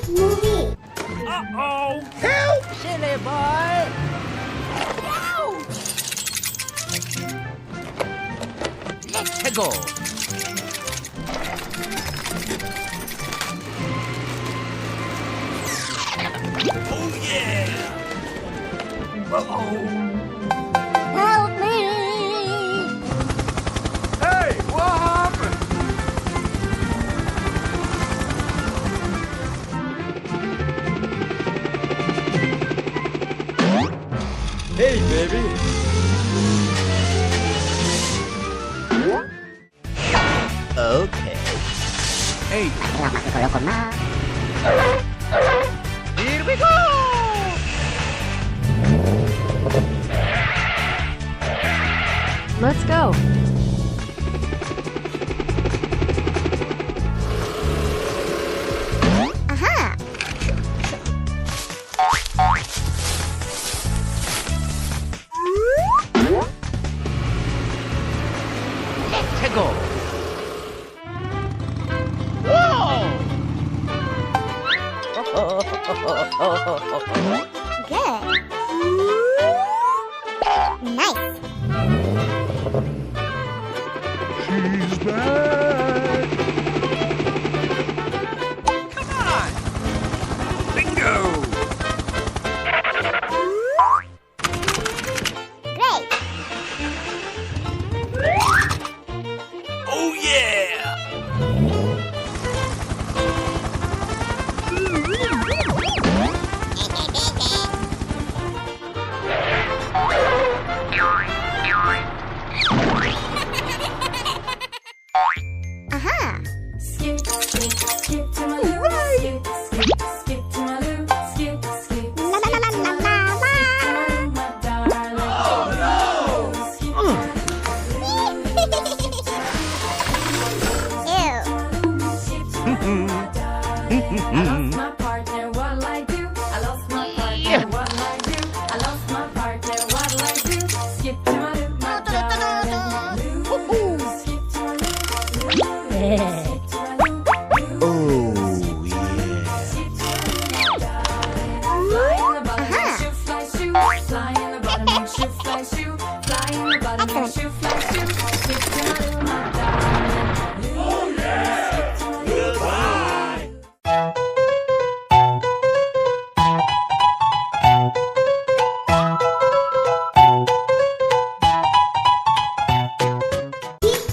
movie. Uh-oh! Help! Silly boy! Let's go. Oh, yeah! Uh-oh! Help me! Hey, what happened? Hey, baby! Okay. Hey, Here we go! Let's go. Aha! Let's go. Whoa! Good. Nice. she's back! Come on! Bingo! Great. Oh, yeah! Aha! Skip, skip, skip to my loo. Skip, skip, skip to my loo. Skip, skip, La la la la la la la. my darling. Oh no! Skip to my Ew. my darling. I lost my partner, what'll I do? I lost my partner, what'll I do? I lost my partner, what'll I do? Skip to my loo, my darling. Loo. Skip to my loo. Skip to my loo. Oh, yeah. Fly in the bottom of shoe, fly shoe. Fly in the bottom of shoe, fly shoe. Fly in the bottom of shoe, fly shoe. Skip to my loo, my darling. Oh yeah! Skip to my loo.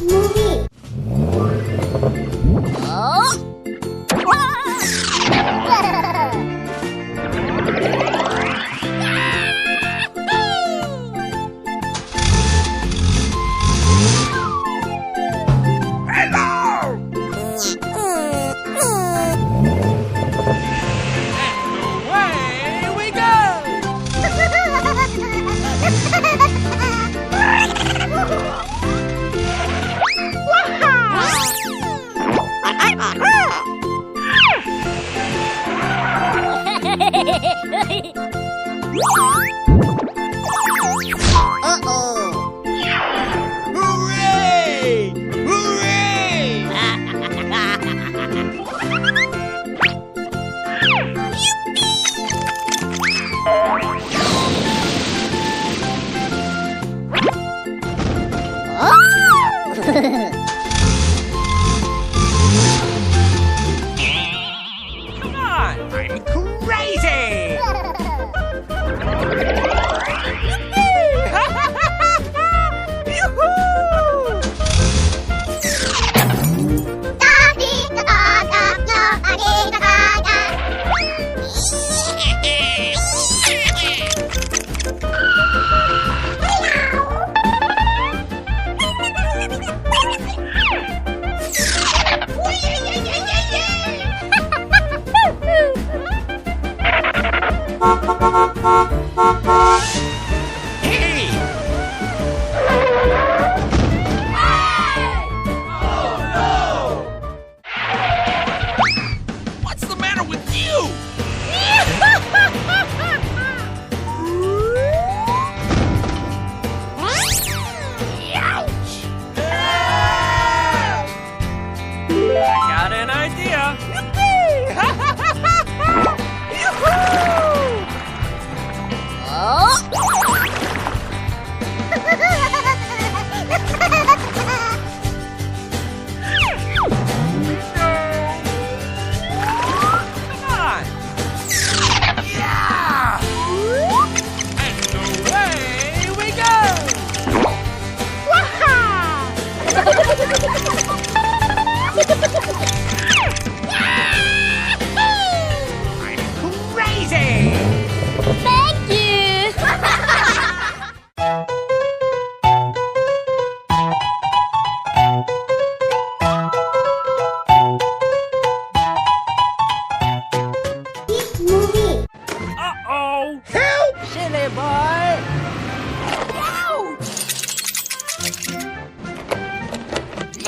Movie.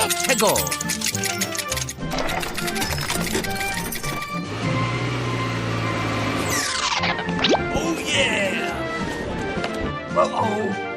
Let's go. Oh yeah! Uh-oh!